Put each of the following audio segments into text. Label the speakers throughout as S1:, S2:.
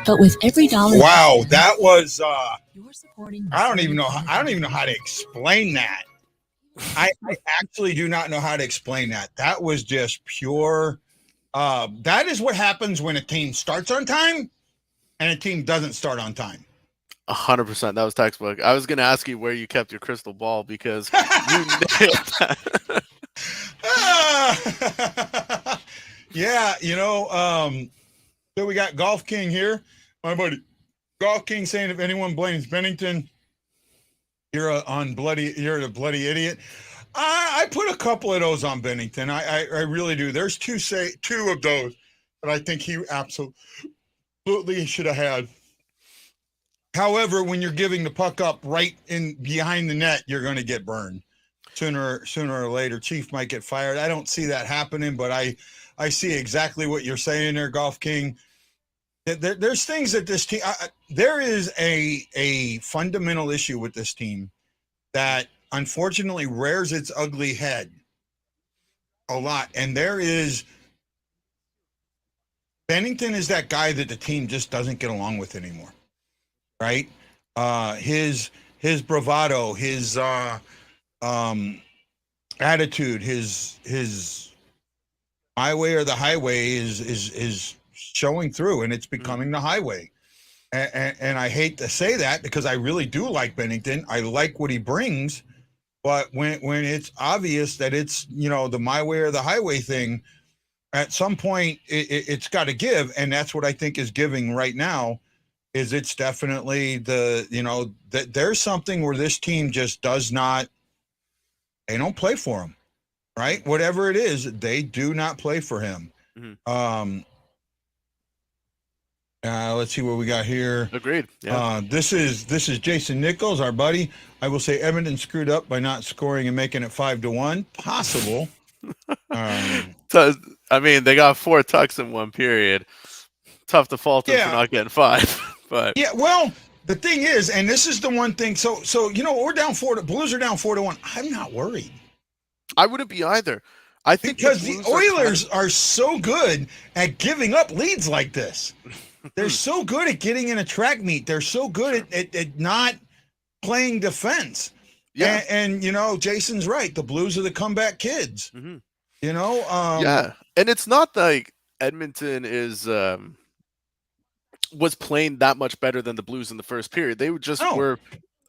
S1: But with every dollar,
S2: Wow, that was
S1: you're supporting.
S2: I don't even know how to explain that. I actually do not know how to explain that. That was just pure that is what happens when a team starts on time and a team doesn't start on time.
S3: 100%. That was textbook. I was going to ask you where you kept your crystal ball because you nailed that.
S2: Yeah, so we got Golf King here. My buddy Golf King saying if anyone blames Bennington, you're a bloody idiot. I put a couple of those on Bennington. I really do. There's two of those that I think he absolutely should have had. However, when you're giving the puck up right in behind the net, you're going to get burned sooner or later. Chief might get fired. I don't see that happening, but I see exactly what you're saying there, Golf King. There's things that this team. There is a fundamental issue with this team that unfortunately rears its ugly head a lot, and there is Bennington is that guy that the team just doesn't get along with anymore. Right, his bravado, his attitude, his my way or the highway is showing through, and it's becoming the highway. And I hate to say that because I really do like Bennington. I like what he brings, but when it's obvious that it's the my way or the highway thing, at some point it's got to give, and that's what I think is giving right now. Is it's definitely that there's something where this team just does not, they don't play for him, right? Whatever it is, they do not play for him. Mm-hmm. Let's see what we got here.
S3: Agreed. Yeah.
S2: This is Jason Nichols, our buddy. I will say Edmonton screwed up by not scoring and making it 5-1. Possible.
S3: So, I mean, they got 4 tucks in one period. Tough to fault them for not getting 5. But
S2: yeah, well, the thing is, and this is the one thing. So we're down 4. The Blues are down 4-1. I'm not worried.
S3: I wouldn't be either. I think
S2: because the Oilers are so good at giving up leads like this. They're so good at getting in a track meet. They're so good at not playing defense. Yeah, and Jason's right. The Blues are the comeback kids. Mm-hmm.
S3: Yeah, and it's not like Edmonton is. Was playing that much better than the Blues in the first period. They were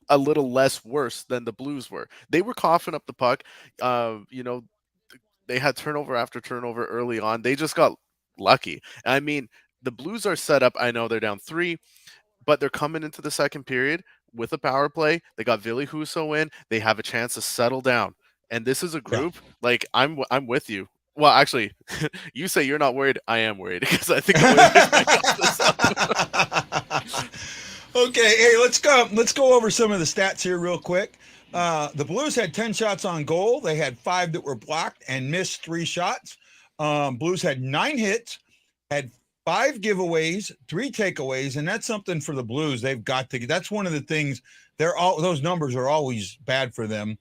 S3: a little less worse than the Blues were. They were coughing up the puck. They had turnover after turnover early on. They just got lucky. I mean, the Blues are set up. I know they're down 3, but they're coming into the second period with a power play. They got Ville Husso in. They have a chance to settle down. And this is a group like I'm with you. Well, actually, you say you're not worried. I am worried because I think the Oilers might got this up.
S2: Okay, hey, let's go over some of the stats here real quick. The Blues had 10 shots on goal. They had 5 that were blocked and missed 3 shots. Blues had 9 hits, had 5 giveaways, 3 takeaways, and that's something for the Blues. They've got to. That's one of the things. Those numbers are always bad for them.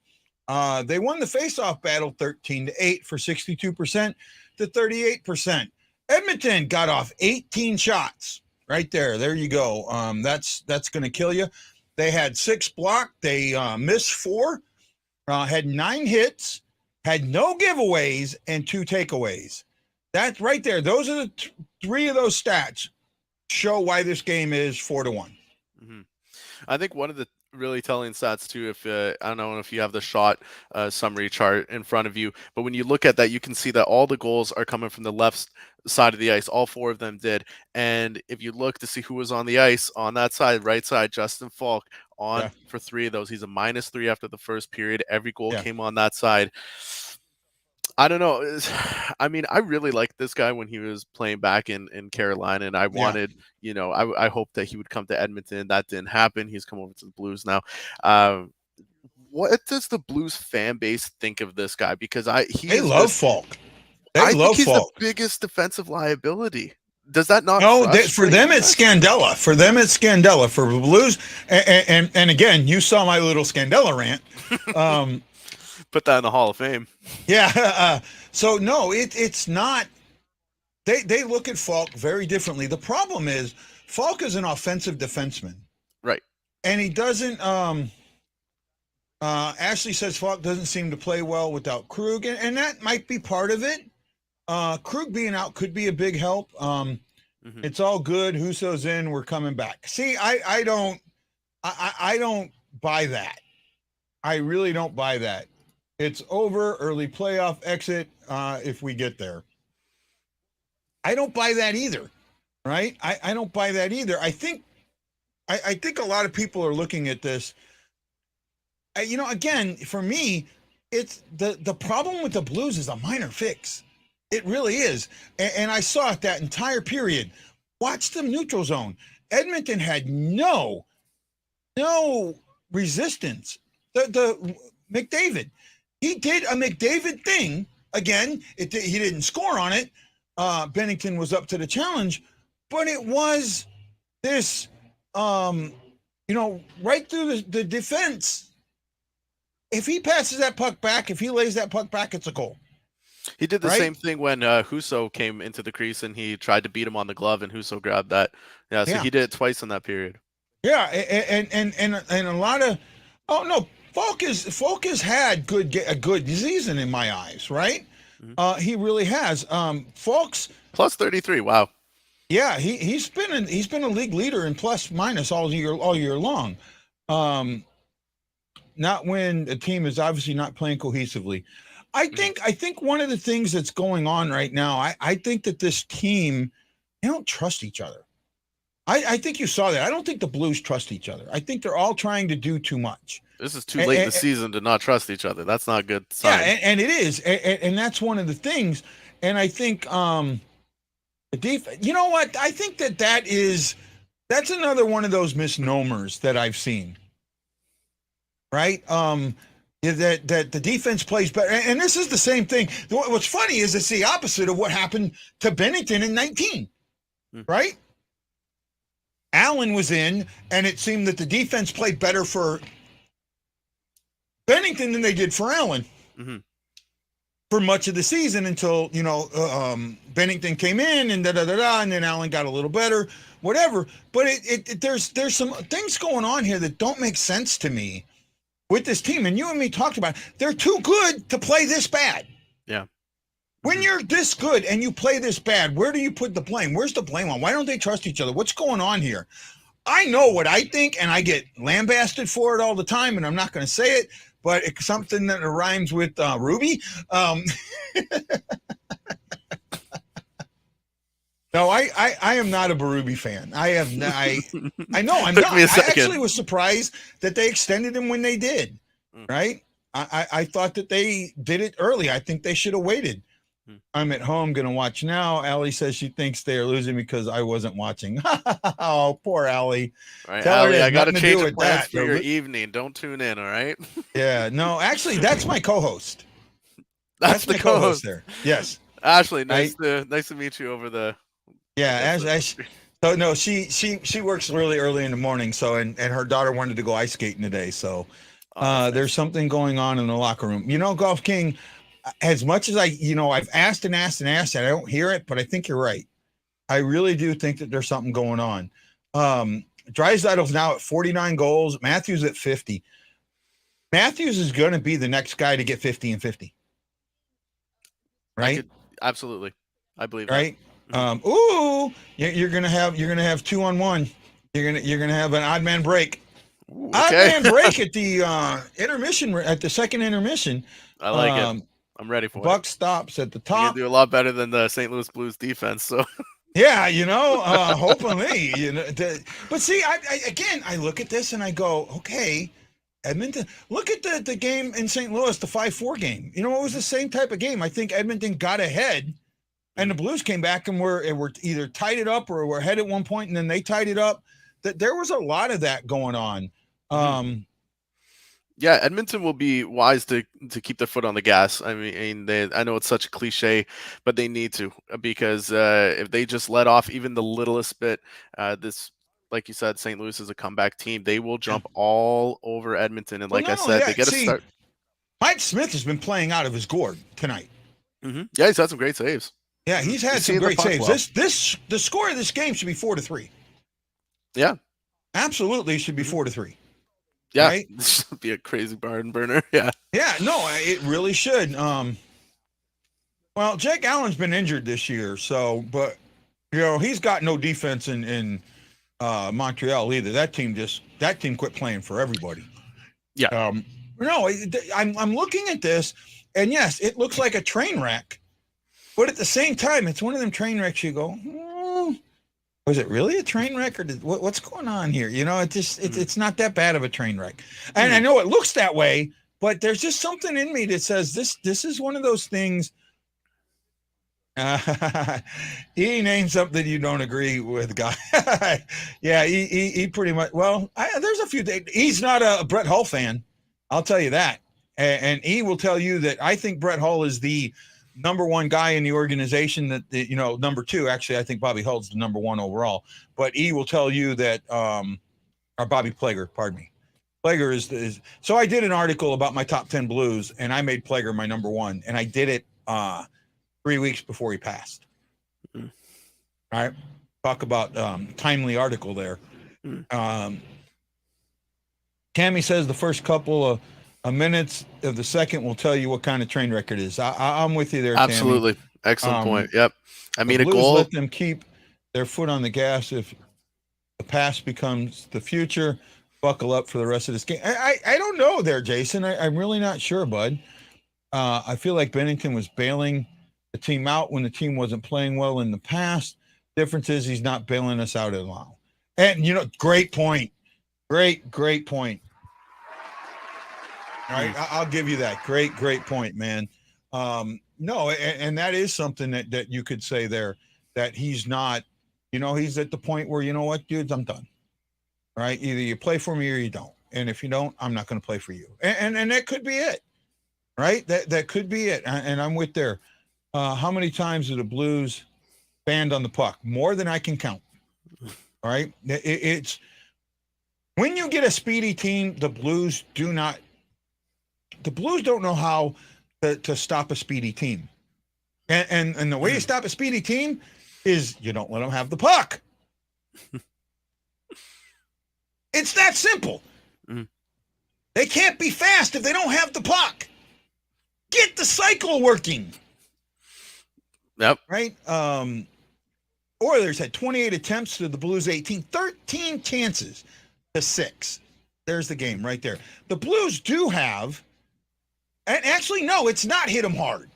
S2: They won the faceoff battle 13-8 for 62% to 38%. Edmonton got off 18 shots right there. There you go. That's going to kill you. They had 6 blocked. They missed 4, had 9 hits, had no giveaways, and 2 takeaways. That's right there. Those are the 3 of those stats show why this game is 4-1.
S3: Mm-hmm. I think one of the really telling stats too, if I don't know if you have the shot summary chart in front of you, but when you look at that, you can see that all the goals are coming from the left side of the ice. All 4 of them did. And if you look to see who was on the ice on that side, right side, Justin Falk for 3 of those. He's a -3 after the first period. Every goal came on that side. I don't know. I mean, I really liked this guy when he was playing back in Carolina, and I wanted, I hoped that he would come to Edmonton. That didn't happen. He's come over to the Blues now. What does the Blues fan base think of this guy? Because
S2: they love Falk.
S3: I think he's the biggest defensive liability. Does that not?
S2: No, for them it's Scandella. For them it's Scandella. For the Blues, and again, you saw my little Scandella rant.
S3: Put that in the Hall of Fame.
S2: Yeah. So no, it's not. they look at Falk very differently. The problem is Falk is an offensive defenseman.
S3: Right.
S2: And he doesn't Ashley says Falk doesn't seem to play well without Krug, and that might be part of it. Krug being out could be a big help. It's all good. Husso's in. We're coming back. See, I don't buy that. I really don't buy that. It's over. Early playoff exit if we get there. I don't buy that either, right? I don't buy that either. I think a lot of people are looking at this. Again, for me, it's the problem with the Blues is a minor fix. It really is. And I saw it that entire period. Watch the neutral zone. Edmonton had no resistance. The McDavid, he did a McDavid thing. Again, he didn't score on it. Bennington was up to the challenge, but it was this, right through the defense. If he passes that puck back, if he lays that puck back, it's a goal.
S3: He did the same thing when Husso came into the crease and he tried to beat him on the glove, and Husso grabbed that. Yeah, so he did it twice in that period. Yeah,
S2: and a lot of Falk has had a good season in my eyes, right? He really has. Falk's
S3: plus 33. Wow.
S2: Yeah, he's been a league leader in plus minus all year long. Not when a team is obviously not playing cohesively. I think one of the things that's going on right now, I think that this team, they don't trust each other. I think you saw that. I don't think the Blues trust each other. I think they're all trying to do too much.
S3: This is too late in the season to not trust each other. That's not a good sign.
S2: Yeah, and it is. And that's one of the things. And I think the defense, you know what? I think that's another one of those misnomers that I've seen. Right? That the defense plays better. And this is the same thing. What's funny is it's the opposite of what happened to Bennington in 19. Right? Allen was in, and it seemed that the defense played better for Bennington than they did for Allen for much of the season until, Bennington came in and and then Allen got a little better, whatever. But there's some things going on here that don't make sense to me with this team. And you and me talked about it. They're too good to play this bad.
S3: Yeah.
S2: When you're this good and you play this bad, where do you put the blame? Where's the blame on? Why don't they trust each other? What's going on here? I know what I think, and I get lambasted for it all the time, and I'm not going to say it, but it's something that rhymes with Ruby. No, I am not a Berube fan. I know I'm not. I actually was surprised that they extended him when they did, right? I thought that they did it early. I think they should have waited. I'm at home going to watch now. Allie says she thinks they are losing because I wasn't watching. Oh, poor Allie.
S3: Right, Allie, I got to change the plans for your evening. Don't tune in, all right?
S2: Yeah, no, actually, that's my co-host. That's the co-host there. Yes.
S3: Ashley, nice to meet you over the.
S2: Yeah, so no, she works really early in the morning. So and her daughter wanted to go ice skating today. So there's something going on in the locker room. Golf King. As much as I've asked and asked and asked, and I don't hear it, but I think you're right. I really do think that there's something going on. Draisaitl's now at 49 goals. Matthews at 50. Matthews is going to be the next guy to get 50 and 50. Right?
S3: Absolutely. I believe
S2: right?
S3: That.
S2: You're gonna have 2-on-1. You're gonna have an odd man break.
S3: Ooh, okay.
S2: Odd man break at the intermission, at the second intermission.
S3: I like it. I'm ready for
S2: Buck stops at the top.
S3: You do a lot better than the St. Louis Blues defense. So
S2: yeah, hopefully, but see, I look at this and I go, okay, Edmonton. Look at the game in St. Louis, the 5-4 game. It was the same type of game. I think Edmonton got ahead, and the Blues came back and were either tied it up or were ahead at one point, and then they tied it up. That there was a lot of that going on.
S3: Yeah, Edmonton will be wise to keep their foot on the gas. I mean, I know it's such a cliche, but they need to, because if they just let off even the littlest bit, this, like you said, St. Louis is a comeback team. They will jump all over Edmonton, and like I said, they get to start.
S2: Mike Smith has been playing out of his gourd tonight.
S3: Yeah, he's had some great saves.
S2: Yeah, he's
S3: You
S2: had
S3: see
S2: some
S3: the
S2: great
S3: puck
S2: saves.
S3: well.
S2: The score of this game should be 4-3.
S3: Yeah.
S2: Absolutely should be 4-3.
S3: Yeah.
S2: Right?
S3: This would be a crazy barn burner. Yeah.
S2: Yeah, no, it really should. Well, Jake Allen's been injured this year, so but he's got no defense in Montreal either. That team quit playing for everybody.
S3: Yeah.
S2: No, I'm looking at this, and yes, it looks like a train wreck, but at the same time, it's one of them train wrecks. You go, was it really a train wreck, or what's going on here? It's not that bad of a train wreck, and I know it looks that way, but there's just something in me that says this is one of those things. He named something you don't agree with, guy. Yeah, he pretty much. Well, there's a few things. He's not a Brett Hull fan. I'll tell you that, and he will tell you that I think Brett Hull is the number one guy in the organization. That number two. Actually, I think Bobby Hull's the number one overall. But he will tell you that, or Bobby Plager, pardon me. Plager is. So I did an article about my top 10 Blues, and I made Plager my number one, and I did it 3 weeks before he passed. All right. Talk about timely article there. Cammy says the first couple of minutes of the second will tell you what kind of train wreck it is. I'm with you there,
S3: Absolutely.
S2: Tammy.
S3: Excellent point. Yep. I mean,
S2: the
S3: a
S2: Blues
S3: goal.
S2: let them keep their foot on the gas. If the past becomes the future, buckle up for the rest of this game. I don't know there, Jason. I'm really not sure, bud. I feel like Bennington was bailing the team out when the team wasn't playing well in the past. Difference is he's not bailing us out at all. And, great point. Great point. All right, I'll give you that. Great point, man. No, and that is something that you could say there, that he's not, he's at the point where, what, dudes, I'm done. Right? Either you play for me or you don't. And if you don't, I'm not going to play for you. And that could be it. Right? That could be it. And I'm with there. How many times did the Blues banned on the puck? More than I can count. All right? It's when you get a speedy team, the Blues don't know how to stop a speedy team. And the way you stop a speedy team is you don't let them have the puck. It's that simple. They can't be fast if they don't have the puck. Get the cycle working.
S3: Yep.
S2: Right? Oilers had 28 attempts to the Blues 18, 13 chances to 6. There's the game right there. The Blues do have, and actually, no, it's not hit them hard.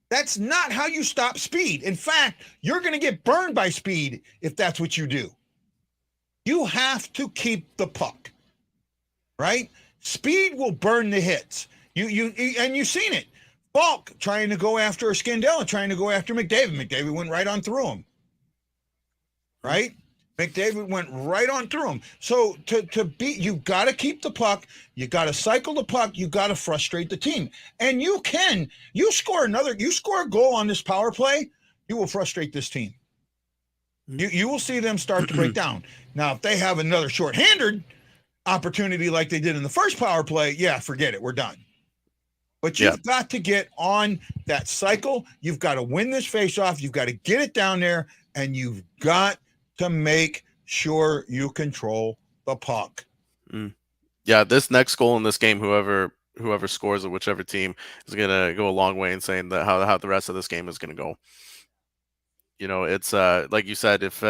S2: That's not how you stop speed. In fact, you're going to get burned by speed if that's what you do. You have to keep the puck, right? Speed will burn the hits. And you've seen it. Falk trying to go after Scandella, trying to go after McDavid. McDavid went right on through him. Right? McDavid went right on through him. So to beat, you got to keep the puck. You got to cycle the puck. You got to frustrate the team. And you score a goal on this power play, you will frustrate this team. You will see them start to break down. Now, if they have another shorthanded opportunity like they did in the first power play, yeah, forget it. We're done. But you've got to get on that cycle. You've got to win this faceoff. You've got to get it down there, and you've got to make sure you control the puck.
S3: Yeah, this next goal in this game, whoever scores it, whichever team, is gonna go a long way in saying that how the rest of this game is gonna go. It's like you said, if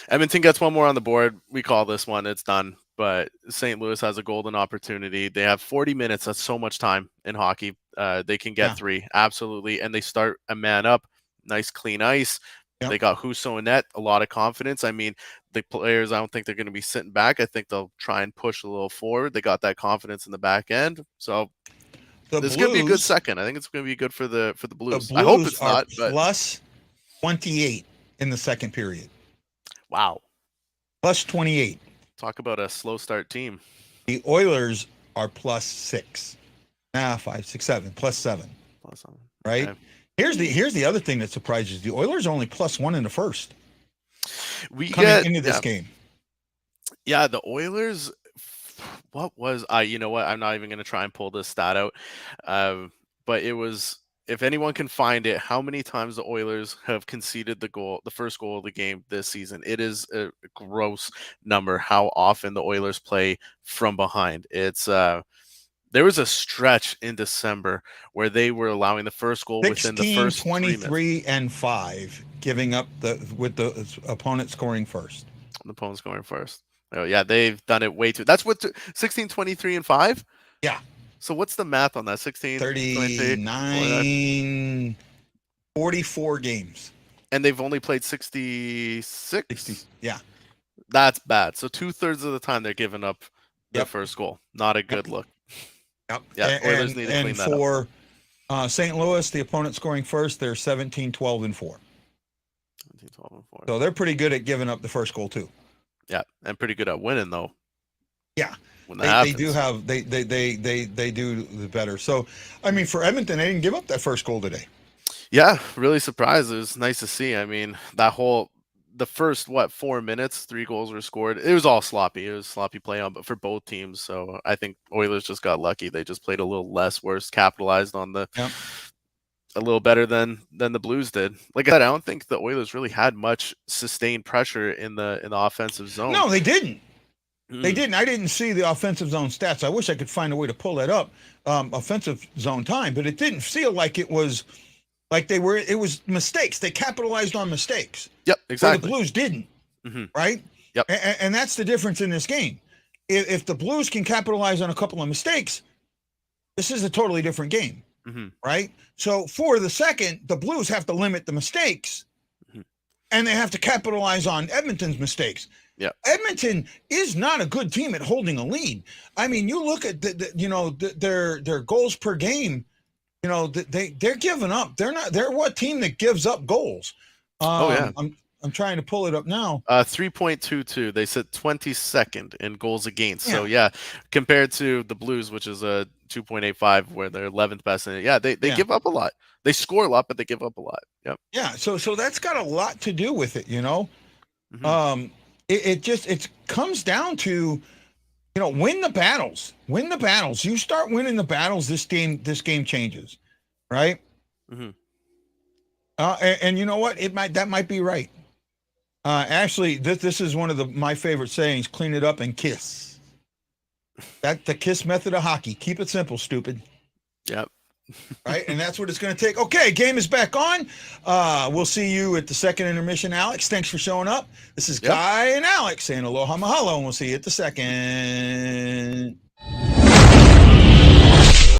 S3: Edmonton gets one more on the board, we call this one, it's done. But St. Louis has a golden opportunity. They have 40 minutes. That's so much time in hockey. They can get 3, absolutely, and they start a man up. Nice clean ice. They got Husso in net, a lot of confidence. I mean, the players, I don't think they're going to be sitting back. I think they'll try and push a little forward. They got that confidence in the back end. So this is going to be a good second. I think it's going to be good for the Blues.
S2: The Blues
S3: I hope it's
S2: are
S3: not. But
S2: plus 28 in the second period.
S3: Wow.
S2: Plus 28.
S3: Talk about a slow start team.
S2: The Oilers are plus 6. 5, 6, 7. Plus 7.
S3: Plus 7.
S2: Right?
S3: Okay.
S2: Here's the other thing that surprises the Oilers are only plus 1 in the first.
S3: We
S2: coming
S3: get
S2: into this game.
S3: Yeah, the Oilers. What was I? You know what? I'm not even going to try and pull this stat out. But it was if anyone can find it, how many times the Oilers have conceded the first goal of the game this season. It is a gross number how often the Oilers play from behind. It's there was a stretch in December where they were allowing the first goal within the
S2: 16,
S3: first 3 minutes.
S2: 23, and 5, giving up with the opponent scoring first.
S3: The opponent scoring first. Oh yeah, they've done it way too. That's what 16, 23, and 5?
S2: Yeah.
S3: So what's the math on that? 16,
S2: 39, 44 games.
S3: And they've only played 66?
S2: 60, yeah.
S3: That's bad. So 2/3 of the time they're giving up their first goal. Not a good look.
S2: Yep.
S3: Yeah, Oilers need to clean that up.
S2: And for St. Louis, the opponent scoring first, they're 17, 12, and 4.
S3: 17, 12, and 4.
S2: So they're pretty good at giving up the first goal too.
S3: Yeah, and pretty good at winning though.
S2: Yeah.
S3: When that
S2: They do have they do the better. So I mean, for Edmonton, they didn't give up that first goal today.
S3: Yeah, really surprised. It was nice to see. I mean, the first 4 minutes, 3 goals were scored. It was all sloppy. It was sloppy play on, but for both teams. So I think Oilers just got lucky. They just played a little less worse, capitalized on a little better than the Blues did. Like I said, I don't think the Oilers really had much sustained pressure in the offensive zone.
S2: No, they didn't. They didn't. I didn't see the offensive zone stats. I wish I could find a way to pull that up. Offensive zone time, but it didn't feel like it was like it was mistakes. They capitalized on mistakes.
S3: Yep, exactly.
S2: The Blues didn't, right?
S3: Yep.
S2: And that's the difference in this game. If the Blues can capitalize on a couple of mistakes, this is a totally different game, right? So for the second, the Blues have to limit the mistakes, and they have to capitalize on Edmonton's mistakes.
S3: Yeah,
S2: Edmonton is not a good team at holding a lead. I mean, you look at their goals per game. You know, they're giving up. They're what team that gives up goals? I'm trying to pull it up now.
S3: 3.22. They sit 22nd in goals against. So yeah, compared to the Blues, which is a 2.85, where they're 11th best in it. They give up a lot. They score a lot, but they give up a lot. Yep. Yeah.
S2: So that's got a lot to do with it. You know, it comes down to, win the battles. Win the battles. You start winning the battles, this game changes, right? And you know what? That might be right. Actually, this is one of my favorite sayings: "Clean it up and kiss." That's the KISS method of hockey. Keep it simple, stupid.
S3: Yep.
S2: Right, and that's what it's going to take. Okay, game is back on. We'll see you at the second intermission, Alex. Thanks for showing up. This is Guy and Alex saying aloha mahalo, and we'll see you at the second.